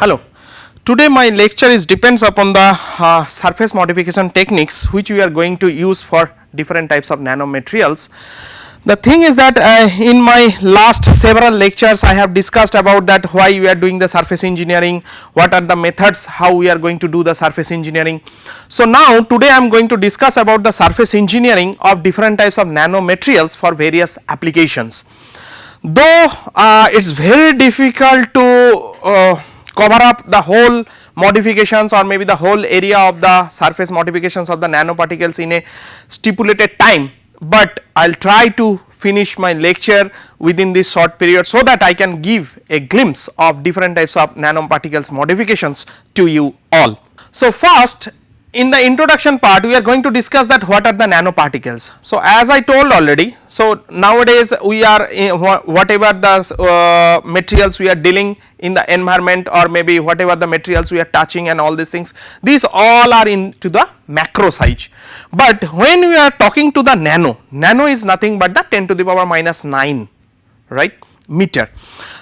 Hello. Today my lecture is depends upon the surface modification techniques which we are going to use for different types of nanomaterials. The thing is that in my last several lectures I have discussed about that why we are doing the surface engineering, what are the methods, how we are going to do the surface engineering. So now today I am going to discuss about the surface engineering of different types of nanomaterials for various applications. Though it is very difficult to cover up the whole modifications or maybe the whole area of the surface modifications of the nanoparticles in a stipulated time, but I will try to finish my lecture within this short period so that I can give a glimpse of different types of nanoparticles modifications to you all. So first, in the introduction part we are going to discuss that what are the nanoparticles. So as I told already, so nowadays we are whatever the materials we are dealing in the environment or maybe whatever the materials we are touching and all these things, these all are into the macro size. But when we are talking to the nano is nothing but the 10 to the power minus 9, right, meter.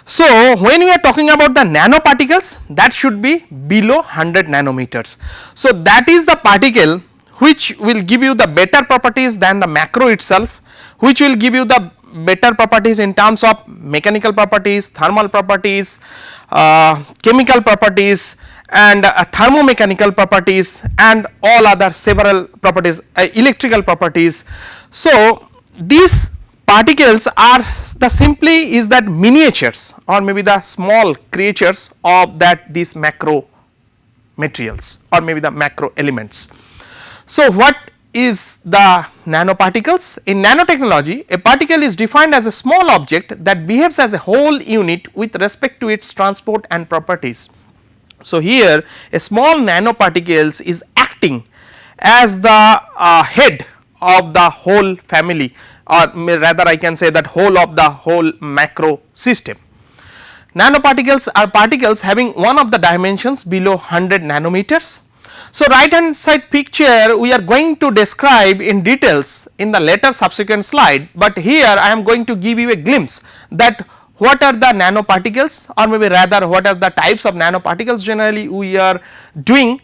So when we are talking about the nanoparticles, that should be below 100 nanometers. So that is the particle which will give you the better properties than the macro itself, which will give you the better properties in terms of mechanical properties, thermal properties, chemical properties and thermomechanical properties and all other several properties, electrical properties. So these particles are the simply is that miniatures or maybe the small creatures of that these macro materials or maybe the macro elements. So what is the nanoparticles? In nanotechnology, a particle is defined as a small object that behaves as a whole unit with respect to its transport and properties. So here a small nanoparticles is acting as the head of the whole family, or rather I can say that whole of the whole macro system. Nanoparticles are particles having one of the dimensions below 100 nanometers. So right hand side picture we are going to describe in details in the later subsequent slide, but here I am going to give you a glimpse that what are the nanoparticles or maybe rather what are the types of nanoparticles generally we are doing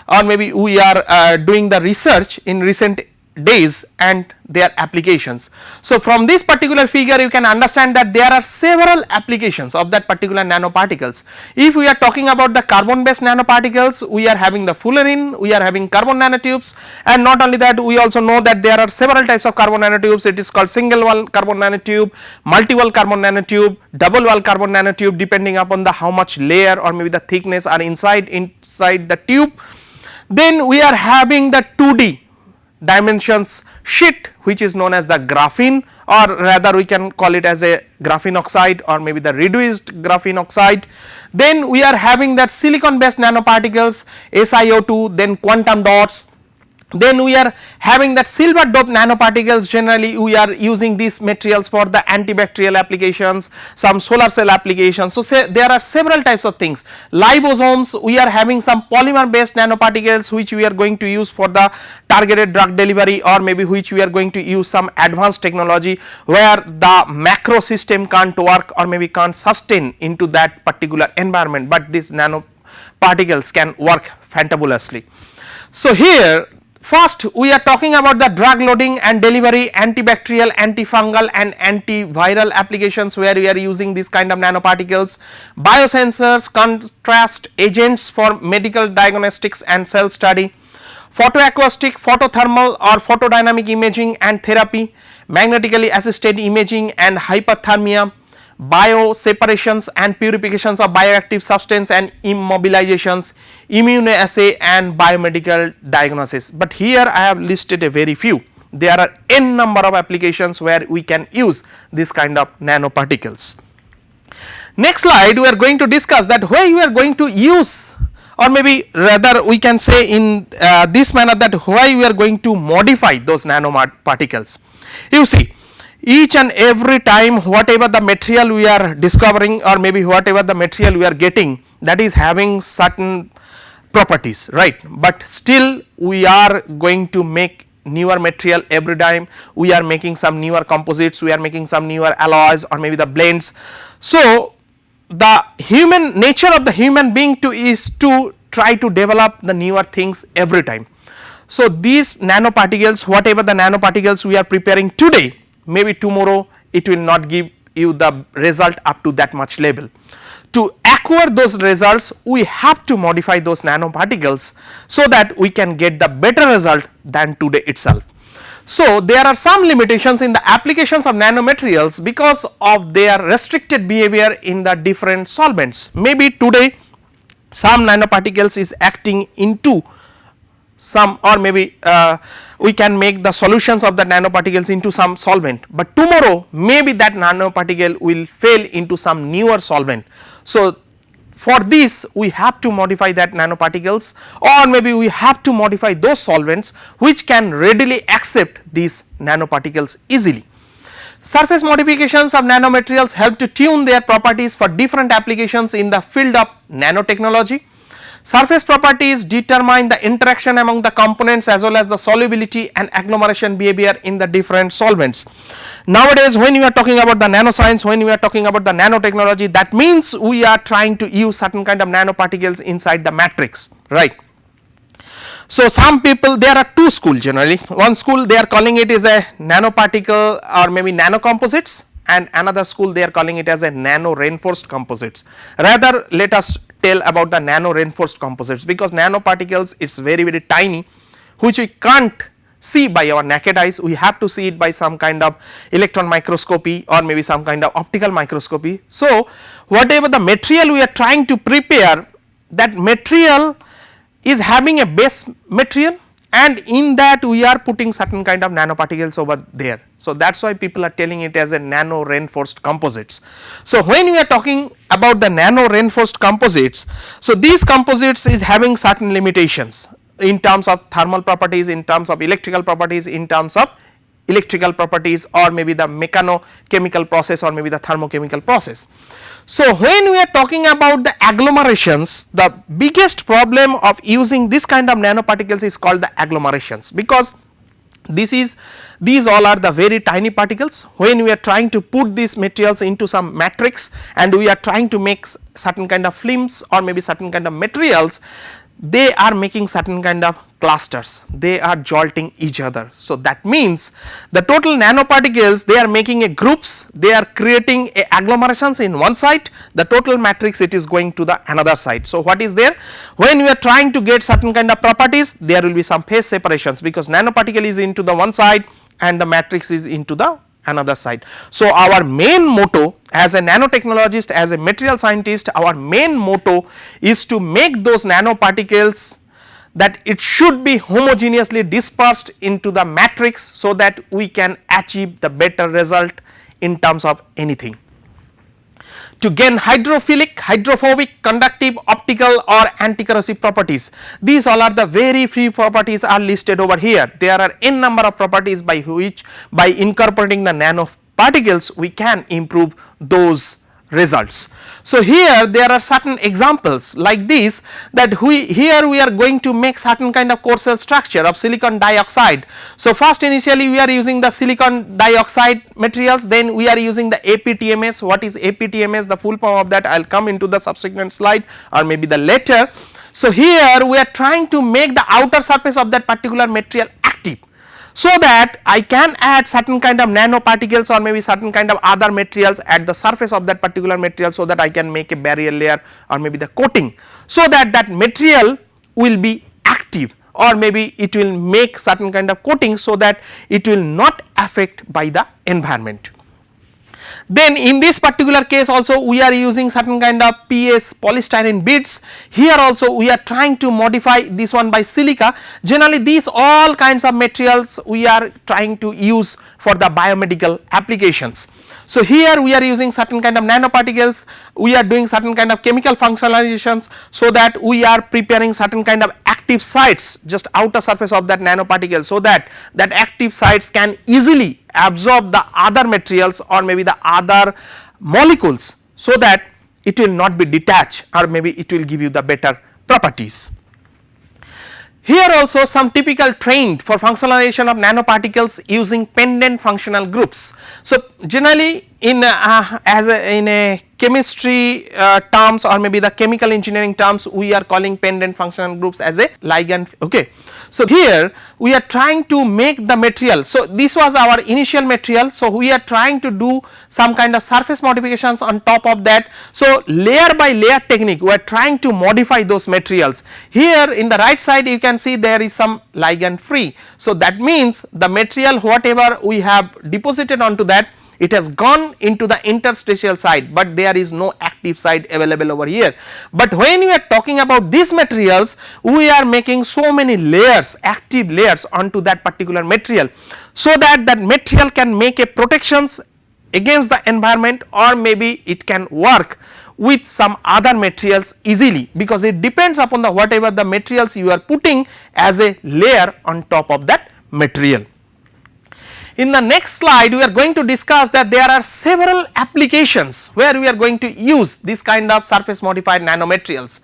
or maybe we are doing the research in recent days and their applications. So from this particular figure you can understand that there are several applications of that particular nanoparticles. If we are talking about the carbon based nanoparticles, we are having the fullerene, we are having carbon nanotubes, and not only that we also know that there are several types of carbon nanotubes. It is called single wall carbon nanotube, multi wall carbon nanotube, double wall carbon nanotube, depending upon the how much layer or maybe the thickness are inside the tube. Then we are having the 2D dimensions sheet which is known as the graphene, or rather we can call it as a graphene oxide or maybe the reduced graphene oxide. Then we are having that silicon based nanoparticles SiO2, then quantum dots. Then we are having that silver doped nanoparticles. Generally we are using these materials for the antibacterial applications, some solar cell applications. So say there are several types of things. Liposomes, we are having some polymer based nanoparticles which we are going to use for the targeted drug delivery or maybe which we are going to use some advanced technology where the macro system can't work or maybe can't sustain into that particular environment, but these nanoparticles can work fantabulously. So here first we are talking about the drug loading and delivery, antibacterial, antifungal and antiviral applications where we are using this kind of nanoparticles, biosensors, contrast agents for medical diagnostics and cell study, photoacoustic, photothermal or photodynamic imaging and therapy, magnetically assisted imaging and hyperthermia, bioseparations and purifications of bioactive substance and immobilizations, immunoassay and biomedical diagnosis. But here I have listed a very few. There are n number of applications where we can use this kind of nanoparticles. Next slide we are going to discuss that why we are going to use, or maybe rather we can say in this manner that why we are going to modify those nanoparticles. You see, each and every time whatever the material we are discovering or maybe whatever the material we are getting, that is having certain properties, right, but still we are going to make newer material every time. We are making some newer composites, we are making some newer alloys or maybe the blends. So the human nature of the human being is to try to develop the newer things every time. So, these nanoparticles, whatever the nanoparticles we are preparing today, maybe tomorrow it will not give you the result up to that much level. To acquire those results, we have to modify those nanoparticles so that we can get the better result than today itself. So, there are some limitations in the applications of nanomaterials because of their restricted behavior in the different solvents. Maybe today some nanoparticles is acting into some, or maybe we can make the solutions of the nanoparticles into some solvent, but tomorrow maybe that nanoparticle will fail into some newer solvent. So, for this we have to modify that nanoparticles, or maybe we have to modify those solvents which can readily accept these nanoparticles easily. Surface modifications of nanomaterials help to tune their properties for different applications in the field of nanotechnology. Surface properties determine the interaction among the components as well as the solubility and agglomeration behavior in the different solvents. Nowadays, when we are talking about the nanoscience, when we are talking about the nanotechnology, that means we are trying to use certain kind of nanoparticles inside the matrix, right. So, some people, there are two schools generally, one school they are calling it is a nanoparticle or maybe nanocomposites, and another school they are calling it as a nano reinforced composites. Rather, let us tell about the nano reinforced composites, because nanoparticles it is very tiny, which we can't see by our naked eyes, we have to see it by some kind of electron microscopy or maybe some kind of optical microscopy. So, whatever the material we are trying to prepare, that material is having a base material, and in that we are putting certain kind of nanoparticles over there. So, that is why people are telling it as a nano reinforced composites. So, when we are talking about the nano reinforced composites, so these composites is having certain limitations in terms of thermal properties, in terms of electrical properties, in terms of electrical properties, or maybe the mechanochemical process, or maybe the thermochemical process. So, when we are talking about the agglomerations, the biggest problem of using this kind of nanoparticles is called the agglomerations, because these all are the very tiny particles. When we are trying to put these materials into some matrix and we are trying to make certain kind of films or maybe certain kind of materials, they are making certain kind of clusters, they are jolting each other. So, that means the total nanoparticles they are making a groups, they are creating a agglomerations in one side, the total matrix it is going to the another side. So, what is there, when we are trying to get certain kind of properties, there will be some phase separations, because nanoparticle is into the one side and the matrix is into the another side. So, our main motto as a nanotechnologist, as a material scientist, our main motto is to make those nanoparticles that it should be homogeneously dispersed into the matrix, so that we can achieve the better result in terms of anything. To gain hydrophilic, hydrophobic, conductive, optical or anti-corrosive properties, these all are the very few properties are listed over here. There are n number of properties by which, by incorporating the nanoparticles, we can improve those results. So, here there are certain examples like this, that here we are going to make certain kind of core cell structure of silicon dioxide. So, first initially we are using the silicon dioxide materials, then we are using the APTMS. What is APTMS? The full form of that I will come into the subsequent slide or maybe the later. So, here we are trying to make the outer surface of that particular material active, so that I can add certain kind of nanoparticles or maybe certain kind of other materials at the surface of that particular material, so that I can make a barrier layer or maybe the coating, so that that material will be active, or maybe it will make certain kind of coating, so that it will not affect by the environment. Then in this particular case also we are using certain kind of PS polystyrene beads. Here also we are trying to modify this one by silica. Generally these all kinds of materials we are trying to use for the biomedical applications. So, here we are using certain kind of nanoparticles, we are doing certain kind of chemical functionalizations, so that we are preparing certain kind of active sites just outer surface of that nanoparticle, so that that active sites can easily absorb the other materials or maybe the other molecules, so that it will not be detached or maybe it will give you the better properties. Here also some typical trend for functionalization of nanoparticles using pendant functional groups. So, generally in a chemistry terms, or maybe the chemical engineering terms, we are calling pendant functional groups as a ligand. Okay. So, here we are trying to make the material. So, this was our initial material. So, we are trying to do some kind of surface modifications on top of that. So, layer by layer technique, we are trying to modify those materials. Here in the right side you can see there is some ligand free. So, that means the material whatever we have deposited onto that, it has gone into the interstitial side, but there is no active site available over here. But when we are talking about these materials, we are making so many layers, active layers onto that particular material, so that that material can make a protections against the environment, or maybe it can work with some other materials easily, because it depends upon the whatever the materials you are putting as a layer on top of that material. In the next slide we are going to discuss that there are several applications where we are going to use this kind of surface modified nanomaterials.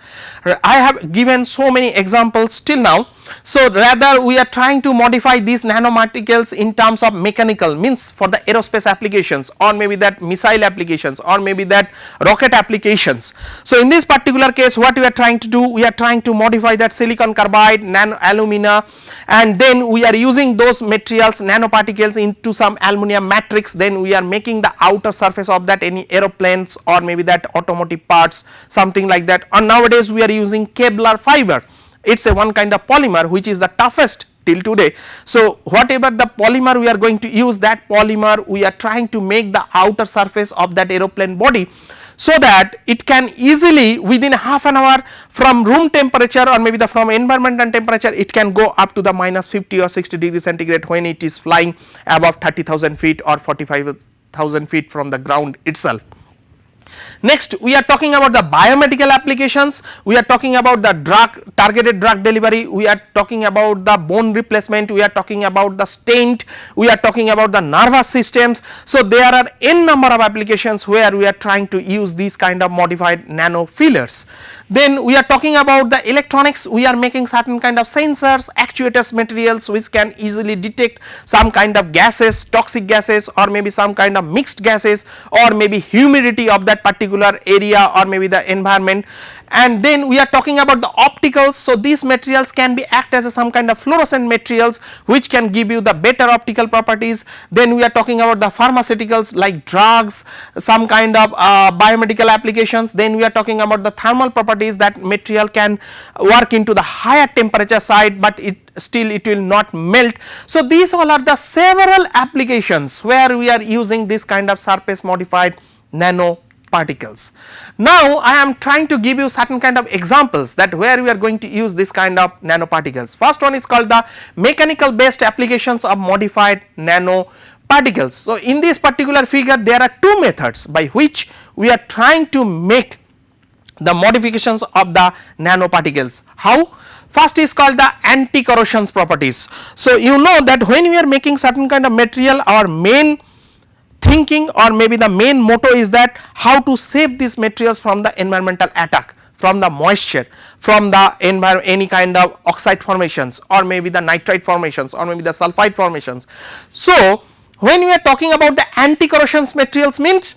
I have given so many examples till now. So, rather we are trying to modify these nanoparticles in terms of mechanical, means for the aerospace applications, or maybe that missile applications, or maybe that rocket applications. So, in this particular case what we are trying to do, we are trying to modify that silicon carbide, nano alumina, and then we are using those materials, nanoparticles, into some aluminum matrix. Then we are making the outer surface of that any aeroplanes, or maybe that automotive parts, something like that. Or nowadays we are using Kevlar fiber. It is a one kind of polymer which is the toughest till today. So, whatever the polymer we are going to use, that polymer we are trying to make the outer surface of that aeroplane body, so that it can easily within half an hour from room temperature, or maybe the from environmental temperature, it can go up to the minus 50 or 60 degrees centigrade when it is flying above 30,000 feet or 45,000 feet from the ground itself. Next we are talking about the biomedical applications, we are talking about the targeted drug delivery, we are talking about the bone replacement, we are talking about the stent, we are talking about the nervous systems. So, there are n number of applications where we are trying to use these kind of modified nano fillers. Then we are talking about the electronics, we are making certain kind of sensors, actuators materials which can easily detect some kind of gases, toxic gases, or maybe some kind of mixed gases, or maybe humidity of that particular area, or maybe the environment. And then we are talking about the opticals. So, these materials can be act as some kind of fluorescent materials which can give you the better optical properties. Then we are talking about the pharmaceuticals like drugs, some kind of biomedical applications. Then we are talking about the thermal properties, that material can work into the higher temperature side, but it will not melt. So, these all are the several applications where we are using this kind of surface modified nanoparticles. Now, I am trying to give you certain kind of examples that where we are going to use this kind of nanoparticles. First one is called the mechanical based applications of modified nanoparticles. So, in this particular figure there are two methods by which we are trying to make the modifications of the nanoparticles. How? First is called the anti-corrosion properties. So, you know that when we are making certain kind of material, our main thinking, or maybe the main motto is that how to save these materials from the environmental attack, from the moisture, from the any kind of oxide formations, or maybe the nitride formations, or maybe the sulfide formations. So, when we are talking about the anti-corrosion materials, means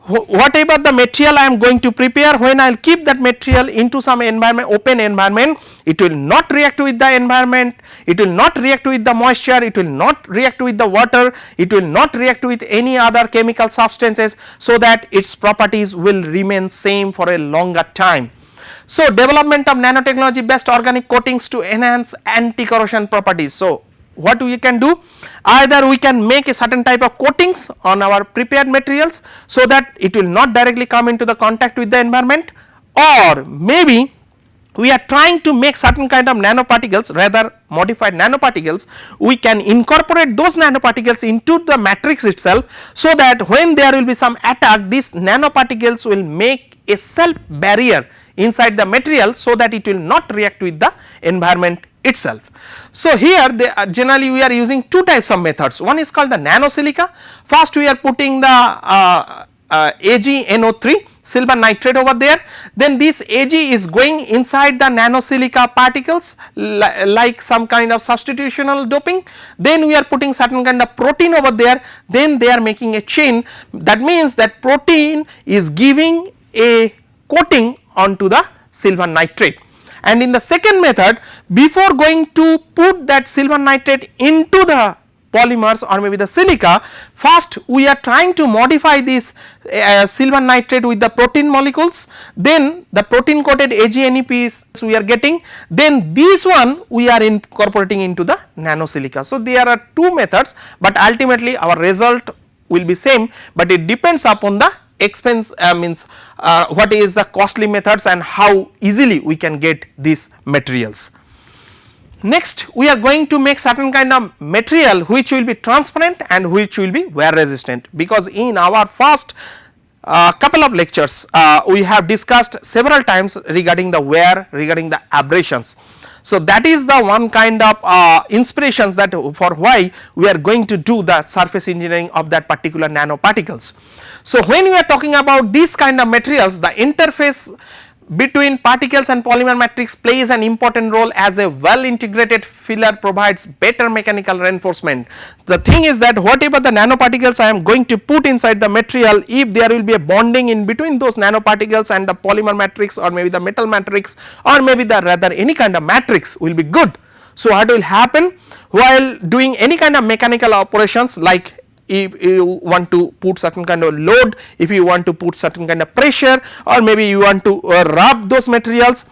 whatever the material I am going to prepare, when I will keep that material into some environment, open environment, it will not react with the environment, it will not react with the moisture, it will not react with the water, it will not react with any other chemical substances, so that its properties will remain same for a longer time. So, development of nanotechnology based organic coatings to enhance anti-corrosion properties. So, what we can do, either we can make a certain type of coatings on our prepared materials, so that it will not directly come into the contact with the environment, or maybe we are trying to make certain kind of nanoparticles, rather modified nanoparticles, we can incorporate those nanoparticles into the matrix itself, so that when there will be some attack, these nanoparticles will make a self barrier inside the material, so that it will not react with the environment itself. So, here generally we are using two types of methods. One is called the nanosilica. First we are putting the AgNO3 silver nitrate over there, then this Ag is going inside the nanosilica particles like some kind of substitutional doping, then we are putting certain kind of protein over there, then they are making a chain. That means that protein is giving a coating onto the silver nitrate. And in the second method, before going to put that silver nitrate into the polymers or maybe the silica, first we are trying to modify this silver nitrate with the protein molecules, then the protein coated AgNEPs we are getting, then this one we are incorporating into the nanosilica. So, there are two methods, but ultimately our result will be same, but it depends upon the expense means what is the costly methods and how easily we can get these materials. Next we are going to make certain kind of material which will be transparent and which will be wear resistant, because in our first couple of lectures we have discussed several times regarding the wear, regarding the abrasions. So, that is the one kind of inspirations that for why we are going to do the surface engineering of that particular nanoparticles. So, when we are talking about these kind of materials, the interface between particles and polymer matrix plays an important role, as a well integrated filler provides better mechanical reinforcement. The thing is that whatever the nanoparticles I am going to put inside the material, if there will be a bonding in between those nanoparticles and the polymer matrix or maybe the metal matrix or maybe the rather any kind of matrix will be good. So, what will happen while doing any kind of mechanical operations, like if you want to put certain kind of load, if you want to put certain kind of pressure, or maybe you want to rub those materials,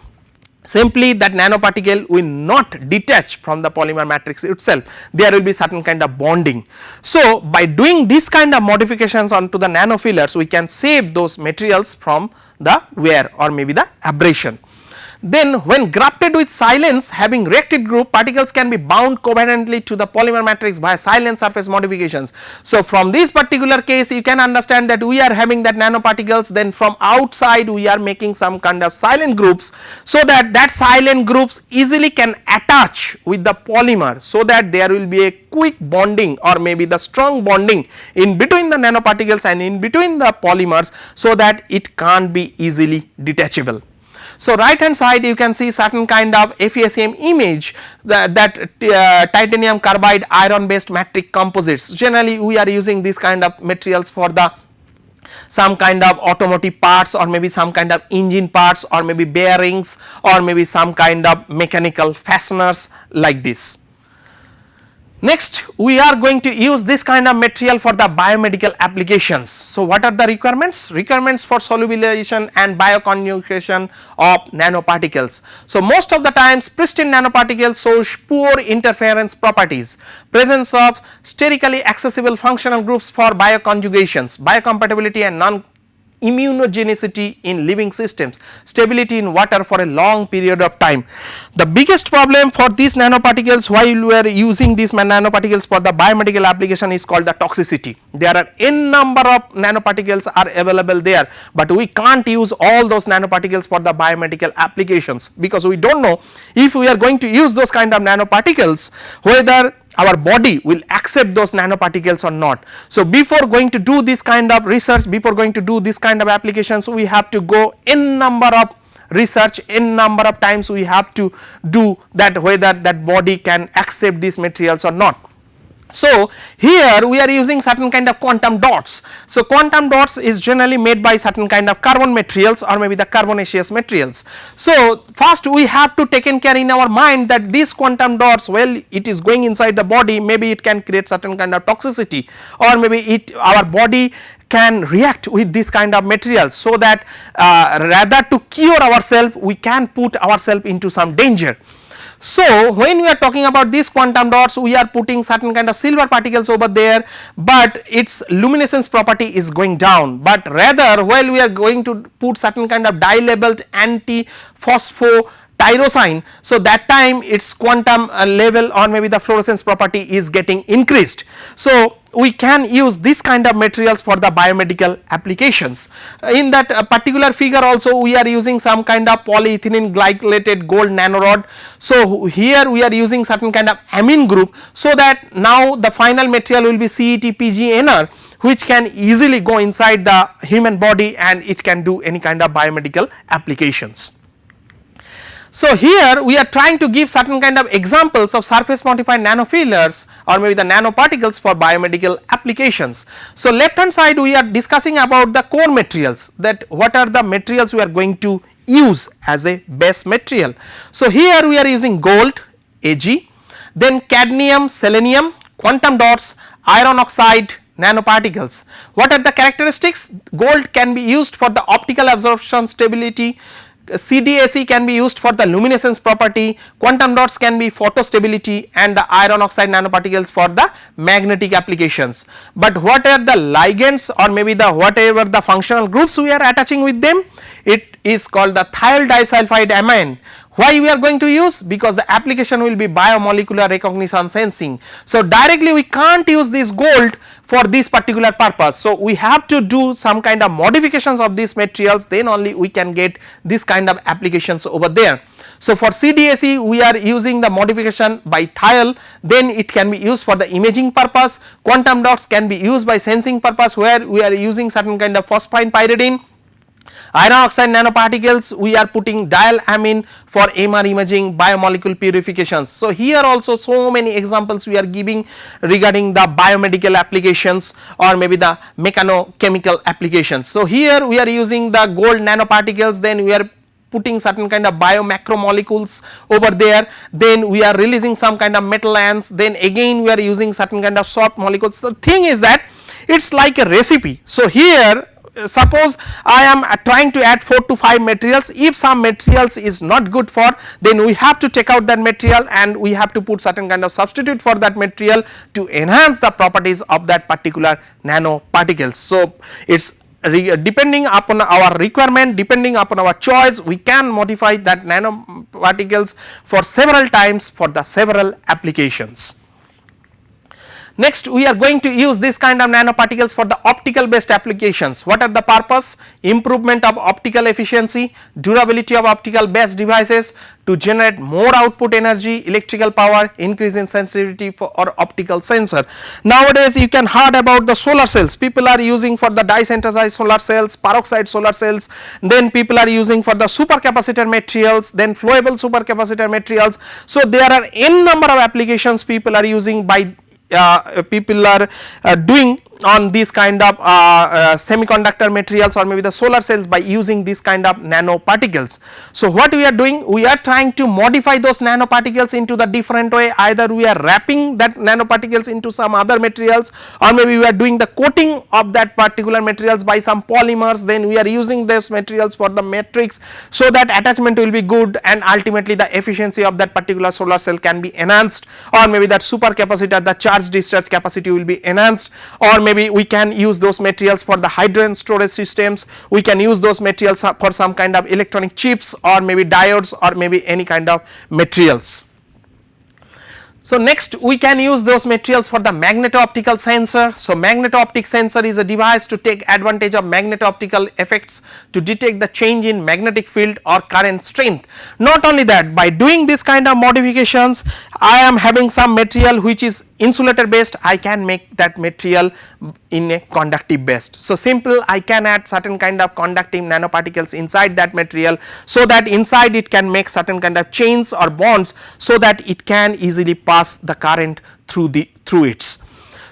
simply that nanoparticle will not detach from the polymer matrix itself, there will be certain kind of bonding. So, by doing this kind of modifications onto the nanofillers, we can save those materials from the wear or maybe the abrasion. Then when grafted with silane having reacted group, particles can be bound covalently to the polymer matrix by silane surface modifications. So, from this particular case you can understand that we are having that nanoparticles, then from outside we are making some kind of silane groups, so that silane groups easily can attach with the polymer, so that there will be a quick bonding or maybe the strong bonding in between the nanoparticles and in between the polymers, so that it can't be easily detachable. So, right hand side you can see certain kind of FESM image that titanium carbide iron based matrix composites. Generally we are using this kind of materials for the some kind of automotive parts or maybe some kind of engine parts or maybe bearings or maybe some kind of mechanical fasteners like this. Next we are going to use this kind of material for the biomedical applications. So, what are the requirements? Requirements for solubilization and bioconjugation of nanoparticles. So, most of the times pristine nanoparticles shows poor interference properties, presence of sterically accessible functional groups for bioconjugations, biocompatibility and non immunogenicity in living systems, stability in water for a long period of time. The biggest problem for these nanoparticles while we are using these nanoparticles for the biomedical application is called the toxicity. There are n number of nanoparticles are available there, but we can't use all those nanoparticles for the biomedical applications, because we do not know if we are going to use those kind of nanoparticles whether our body will accept those nanoparticles or not. So, before going to do this kind of research, before going to do this kind of applications, we have to go n number of research, n number of times we have to do that, whether that body can accept these materials or not. So, here we are using certain kind of quantum dots. So, quantum dots is generally made by certain kind of carbon materials or maybe the carbonaceous materials. So, first we have to taken care in our mind that these quantum dots, well, it is going inside the body, maybe it can create certain kind of toxicity or maybe our body can react with this kind of materials, so that rather to cure ourselves we can put ourselves into some danger. So, when we are talking about these quantum dots, we are putting certain kind of silver particles over there, but its luminescence property is going down, but rather while we are going to put certain kind of dye labeled anti-phospho tyrosine, so that time its quantum level or maybe the fluorescence property is getting increased. So we can use this kind of materials for the biomedical applications. In that particular figure also we are using some kind of polyethylene glycolated gold nanorod. So here we are using certain kind of amine group, so that now the final material will be CETPGNR, which can easily go inside the human body and it can do any kind of biomedical applications. So here we are trying to give certain kind of examples of surface modified nanofillers or maybe the nanoparticles for biomedical applications. So left hand side we are discussing about the core materials, that what are the materials we are going to use as a base material. So here we are using gold Ag, then cadmium, selenium, quantum dots, iron oxide, nanoparticles. What are the characteristics? Gold can be used for the optical absorption stability, CDAC can be used for the luminescence property, quantum dots can be photostability, and the iron oxide nanoparticles for the magnetic applications. But what are the ligands or maybe the whatever the functional groups we are attaching with them? It is called the thiol disulfide amine. Why we are going to use? Because the application will be biomolecular recognition sensing. So directly we can't use this gold for this particular purpose. So we have to do some kind of modifications of these materials, then only we can get this kind of applications over there. So for CDAC we are using the modification by thiol, then it can be used for the imaging purpose. Quantum dots can be used by sensing purpose, where we are using certain kind of phosphine pyridine. Iron oxide nanoparticles we are putting dial amine for MR imaging, biomolecule purifications. So here also so many examples we are giving regarding the biomedical applications or maybe the mechanochemical applications. So here we are using the gold nanoparticles, then we are putting certain kind of biomacromolecules over there, then we are releasing some kind of metal ions, then again we are using certain kind of soft molecules. The thing is that it is like a recipe. So here suppose I am trying to add 4 to 5 materials, if some materials is not good for, then we have to take out that material and we have to put certain kind of substitute for that material to enhance the properties of that particular nanoparticles. So it is depending upon our requirement, depending upon our choice, we can modify that nanoparticles for several times for the several applications. Next we are going to use this kind of nanoparticles for the optical based applications. What are the purpose? Improvement of optical efficiency, durability of optical based devices, to generate more output energy, electrical power, increase in sensitivity for or optical sensor. Nowadays you can heard about the solar cells, people are using for the dye synthesized solar cells, peroxide solar cells, then people are using for the supercapacitor materials, then flowable supercapacitor materials. So there are n number of applications people are using by people are doing on these kind of semiconductor materials or maybe the solar cells by using this kind of nanoparticles. So what we are doing, we are trying to modify those nanoparticles into the different way, either we are wrapping that nanoparticles into some other materials or maybe we are doing the coating of that particular materials by some polymers, then we are using those materials for the matrix, so that attachment will be good and ultimately the efficiency of that particular solar cell can be enhanced, or maybe that supercapacitor, the charge discharge capacity will be enhanced, or maybe we can use those materials for the hydrogen storage systems, we can use those materials for some kind of electronic chips or maybe diodes or maybe any kind of materials. So next we can use those materials for the magneto-optical sensor. So magneto-optic sensor is a device to take advantage of magneto-optical effects to detect the change in magnetic field or current strength. Not only that, by doing this kind of modifications, I am having some material which is insulator based, I can make that material in a conductive based. So simple, I can add certain kind of conductive nanoparticles inside that material, so that inside it can make certain kind of chains or bonds, so that it can easily pass the current through its.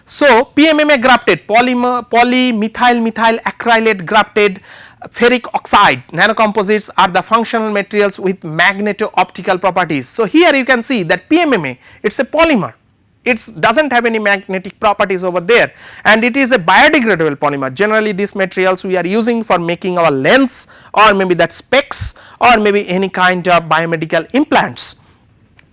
So PMMA grafted, polymethyl methyl acrylate grafted ferric oxide nanocomposites are the functional materials with magneto-optical properties. So here you can see that PMMA, it is a polymer, it does not have any magnetic properties over there, and it is a biodegradable polymer. Generally these materials we are using for making our lens or maybe that specs or maybe any kind of biomedical implants.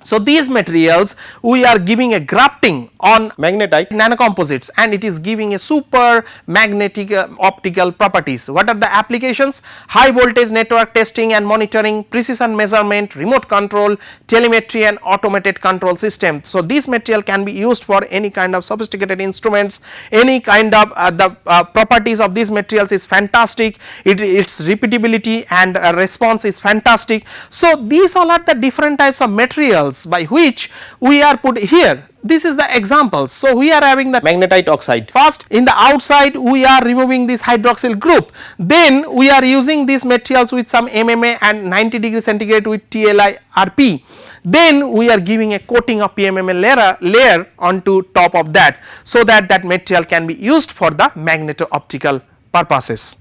So, these materials we are giving a grafting on magnetite nanocomposites and it is giving a super magnetic optical properties. What are the applications? High voltage network testing and monitoring, precision measurement, remote control, telemetry and automated control system. So, this material can be used for any kind of sophisticated instruments, any kind of the properties of these materials is fantastic, its repeatability and response is fantastic. So, these all are the different types of materials by which we are put here. This is the examples. So, we are having the magnetite oxide. First, in the outside we are removing this hydroxyl group, then we are using these materials with some MMA and 90 degree centigrade with TLI-RP, then we are giving a coating of PMMA layer onto top of that, so that that material can be used for the magneto-optical purposes.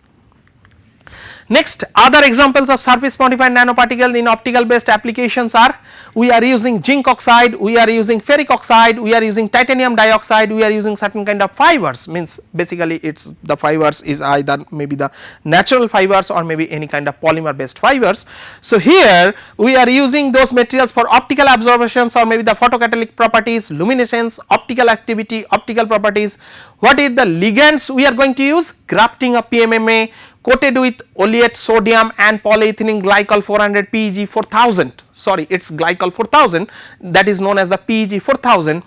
Next, other examples of surface modified nanoparticle in optical based applications are, we are using zinc oxide, we are using ferric oxide, we are using titanium dioxide, we are using certain kind of fibers, means basically it's the fibers is either maybe the natural fibers or maybe any kind of polymer based fibers. So, here we are using those materials for optical absorptions or maybe the photocatalytic properties, luminescence, optical activity, optical properties. What is the ligands we are going to use? Grafting of PMMA coated with oleate sodium and polyethylene glycol 400 PEG 4000, sorry it is glycol 4000, that is known as the PEG 4000,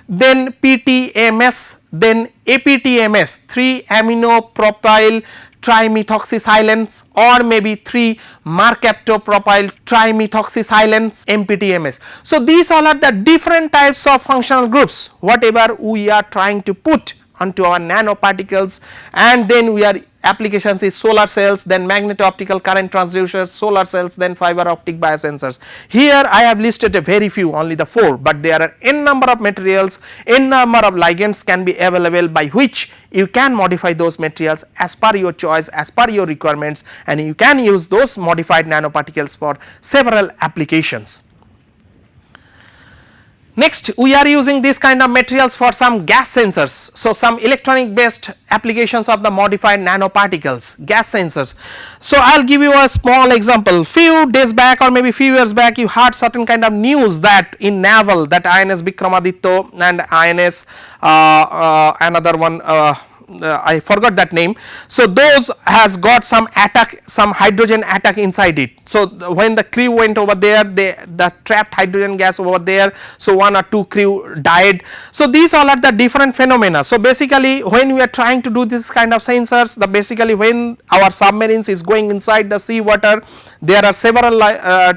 then PTMS, then APTMS 3 amino propyl trimethoxysilane or maybe 3 mercaptopropyl trimethoxysilane MPTMS. So, these all are the different types of functional groups whatever we are trying to put onto our nanoparticles, and then we are applications is solar cells, then magneto-optical current transducers, solar cells, then fiber optic biosensors. Here I have listed a very few, only the 4, but there are n number of materials, n number of ligands can be available by which you can modify those materials as per your choice, as per your requirements, and you can use those modified nanoparticles for several applications. Next, we are using this kind of materials for some gas sensors. So, some electronic based applications of the modified nanoparticles, gas sensors. So, I will give you a small example. Few days back or maybe few years back you heard certain kind of news that in naval that INS Vikramaditya and INS another one I forgot that name. So, those has got some attack, some hydrogen attack inside it. So, when the crew went over there, the trapped hydrogen gas over there, so 1 or 2 crew died. So, these all are the different phenomena. So, basically when we are trying to do this kind of sensors, the basically when our submarines is going inside the sea water, there are several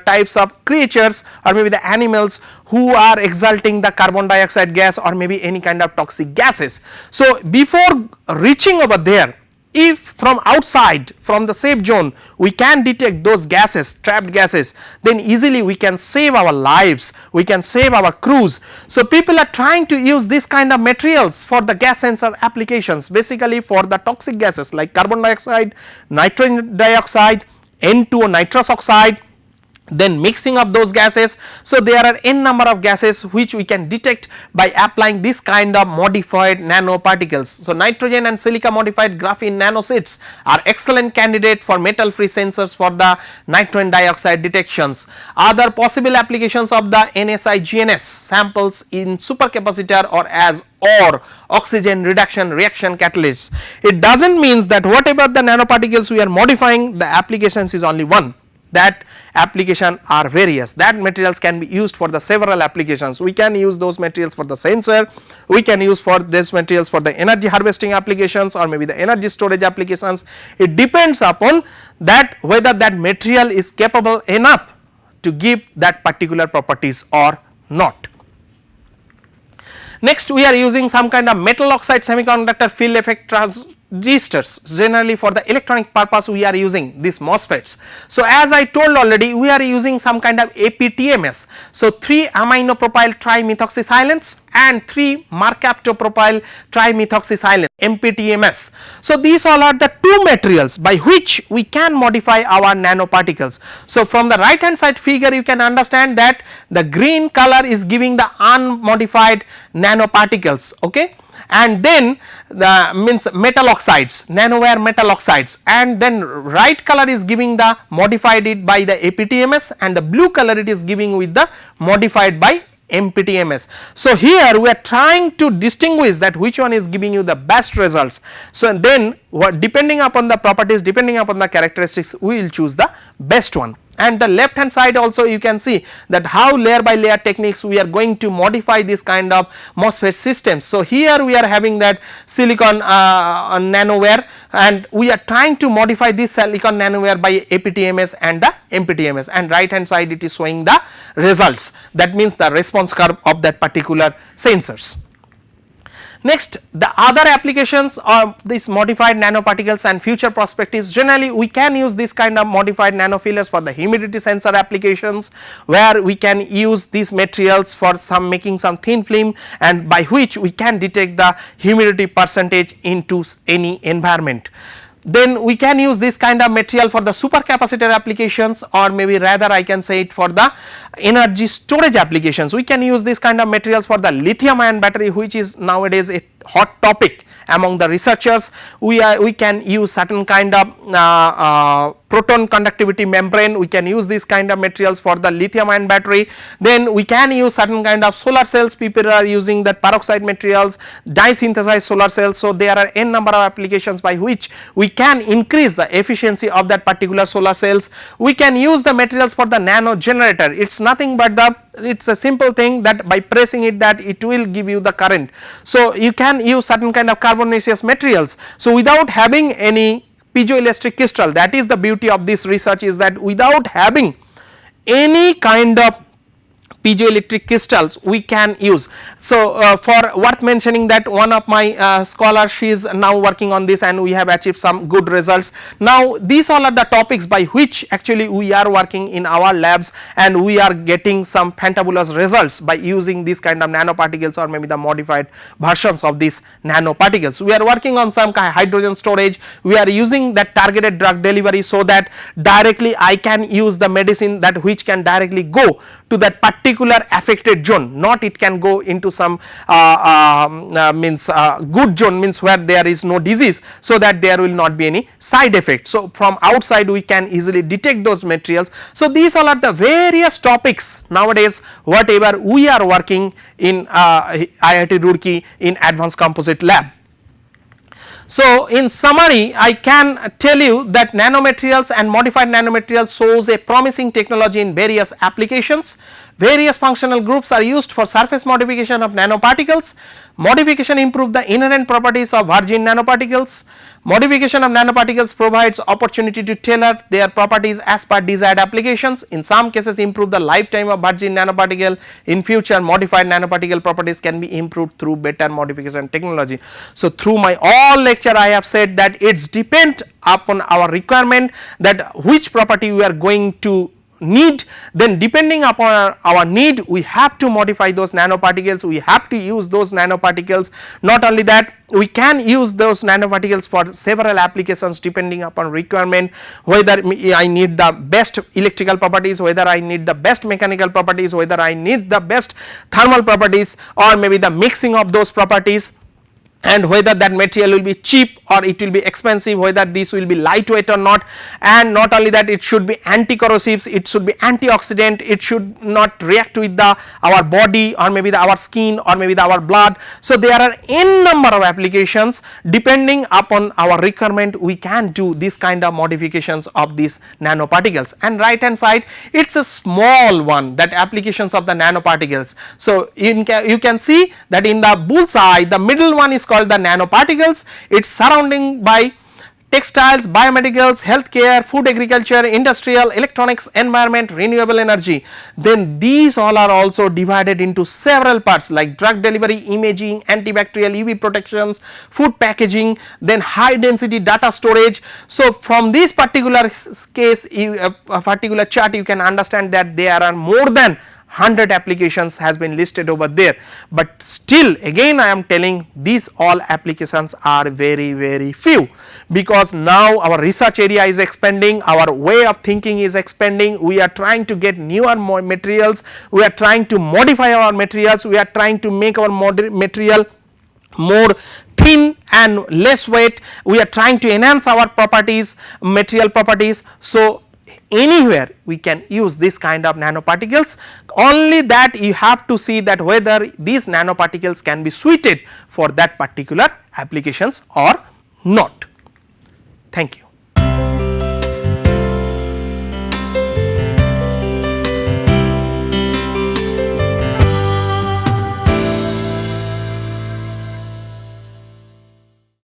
types of creatures or maybe the animals who are exhalting the carbon dioxide gas or maybe any kind of toxic gases. So, before reaching over there, if from outside from the safe zone we can detect those gases, trapped gases, then easily we can save our lives, we can save our crews. So, people are trying to use this kind of materials for the gas sensor applications, basically for the toxic gases like carbon dioxide, nitrogen dioxide, N2O nitrous oxide, then mixing of those gases. So, there are n number of gases which we can detect by applying this kind of modified nanoparticles. So, nitrogen and silica modified graphene nanosheets are excellent candidate for metal free sensors for the nitrogen dioxide detections. Other possible applications of the NSI GNS samples in supercapacitor or oxygen reduction reaction catalysts. It does not mean that whatever the nanoparticles we are modifying, the applications is only one. That application are various, that materials can be used for the several applications. We can use those materials for the sensor, we can use for these materials for the energy harvesting applications or maybe the energy storage applications. It depends upon that whether that material is capable enough to give that particular properties or not. Next, we are using some kind of metal oxide semiconductor field effect transistors. Generally for the electronic purpose we are using these MOSFETs. So, as I told already, we are using some kind of APTMS. So, 3 amino propyl trimethoxysilane and 3 mercaptopropyl trimethoxysilane MPTMS. So, these all are the 2 materials by which we can modify our nanoparticles. So, from the right hand side figure you can understand that the green color is giving the unmodified nanoparticles, okay, and then the means metal oxides, nanowire metal oxides, and then right color is giving the modified it by the APTMS, and the blue color it is giving with the modified by MPTMS. So, here we are trying to distinguish that which one is giving you the best results. So, then depending upon the properties, depending upon the characteristics, we will choose the best one. And the left hand side also you can see that how layer by layer techniques we are going to modify this kind of MOSFET systems. So, here we are having that silicon nanowire, and we are trying to modify this silicon nanowire by APTMS and the MPTMS, and right hand side it is showing the results, that means the response curve of that particular sensors. Next, the other applications of these modified nanoparticles and future perspectives. Generally we can use this kind of modified nanofillers for the humidity sensor applications, where we can use these materials for making some thin film, and by which we can detect the humidity percentage into any environment. Then we can use this kind of material for the supercapacitor applications, or maybe rather I can say it for the energy storage applications. We can use this kind of materials for the lithium ion battery, which is nowadays a hot topic among the researchers. We can use certain kind of proton conductivity membrane, we can use this kind of materials for the lithium ion battery. Then we can use certain kind of solar cells, people are using that peroxide materials, dye synthesized solar cells. So, there are n number of applications by which we can increase the efficiency of that particular solar cells. We can use the materials for the nano generator, it is nothing but it is a simple thing that by pressing it that it will give you the current. So, you can use certain kind of carbonaceous materials. So, without having any piezoelectric crystal, that is the beauty of this research, is that without having any kind of piezoelectric crystals we can use. So, for worth mentioning that one of my scholars, she is now working on this and we have achieved some good results. Now, these all are the topics by which actually we are working in our labs, and we are getting some fantabulous results by using this kind of nanoparticles or maybe the modified versions of these nanoparticles. We are working on some kind of hydrogen storage, we are using that targeted drug delivery, so that directly I can use the medicine that which can directly go to that particular affected zone, not it can go into some good zone, means where there is no disease, so that there will not be any side effect. So, from outside we can easily detect those materials. So, these all are the various topics nowadays whatever we are working in IIT Roorkee in advanced composite lab. So, in summary I can tell you that nanomaterials and modified nanomaterials shows a promising technology in various applications. Various functional groups are used for surface modification of nanoparticles. Modification improve the inherent properties of virgin nanoparticles. Modification of nanoparticles provides opportunity to tailor their properties as per desired applications. In some cases improve the lifetime of virgin nanoparticle. In future modified nanoparticle properties can be improved through better modification technology. So, through my all lecture I have said that it is depend upon our requirement that which property we are going to need, then depending upon our need we have to modify those nanoparticles, we have to use those nanoparticles. Not only that, we can use those nanoparticles for several applications depending upon requirement, whether I need the best electrical properties, whether I need the best mechanical properties, whether I need the best thermal properties, or maybe the mixing of those properties, and whether that material will be cheap or it will be expensive, whether this will be lightweight or not. And not only that, it should be anti-corrosives, it should be antioxidant, it should not react with our body or maybe our skin or maybe our blood. So, there are n number of applications depending upon our requirement we can do this kind of modifications of these nanoparticles. And right hand side it is a small one, that applications of the nanoparticles. So, you can see that in the bull's eye the middle one is called the nanoparticles, it is surrounding by textiles, biomedicals, healthcare, food, agriculture, industrial, electronics, environment, renewable energy. Then these all are also divided into several parts like drug delivery, imaging, antibacterial, UV protections, food packaging, then high density data storage. So, from this particular case, a particular chart, you can understand that there are more than 100 applications has been listed over there, but still again I am telling these all applications are very few, because now our research area is expanding, our way of thinking is expanding, we are trying to get newer materials, we are trying to modify our materials, we are trying to make our material more thin and less weight, we are trying to enhance our properties, material properties. So, anywhere we can use this kind of nanoparticles, only that you have to see that whether these nanoparticles can be suited for that particular applications or not. Thank you.